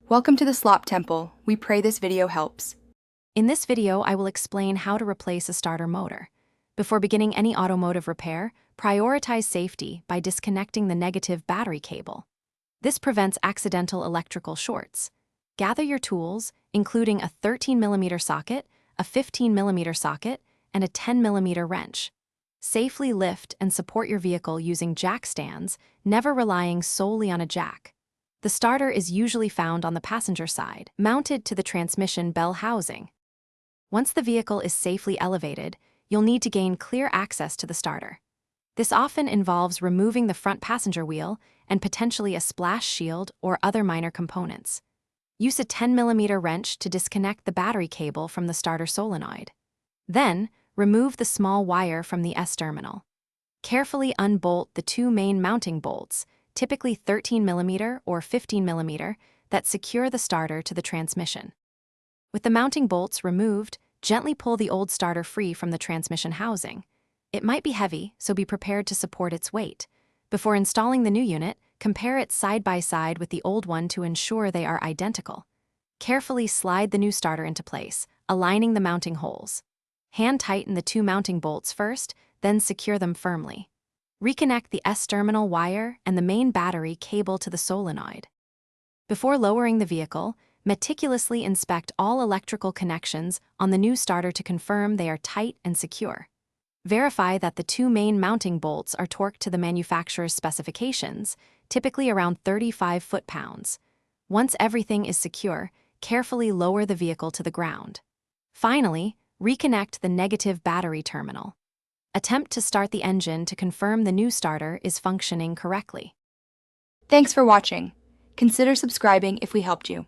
Welcome to the Slop Temple. We pray this video helps. In this video, I will explain how to replace a starter motor. Before beginning any automotive repair, prioritize safety by disconnecting the negative battery cable. This prevents accidental electrical shorts. Gather your tools, including a 13mm socket, a 15mm socket, and a 10mm wrench. Safely lift and support your vehicle using jack stands, never relying solely on a jack. The starter is usually found on the passenger side, mounted to the transmission bell housing. Once the vehicle is safely elevated, you'll need to gain clear access to the starter. This often involves removing the front passenger wheel and potentially a splash shield or other minor components. Use a 10mm wrench to disconnect the battery cable from the starter solenoid. Then, remove the small wire from the S-terminal. Carefully unbolt the two main mounting bolts, typically 13mm or 15mm, that secure the starter to the transmission. With the mounting bolts removed, gently pull the old starter free from the transmission housing. It might be heavy, so be prepared to support its weight. Before installing the new unit, compare it side by side with the old one to ensure they are identical. Carefully slide the new starter into place, aligning the mounting holes. Hand tighten the two mounting bolts first, then secure them firmly. Reconnect the S-terminal wire and the main battery cable to the solenoid. Before lowering the vehicle, meticulously inspect all electrical connections on the new starter to confirm they are tight and secure. Verify that the two main mounting bolts are torqued to the manufacturer's specifications, typically around 35 foot-pounds. Once everything is secure, carefully lower the vehicle to the ground. Finally, reconnect the negative battery terminal. Attempt to start the engine to confirm the new starter is functioning correctly. Thanks for watching. Consider subscribing if we helped you.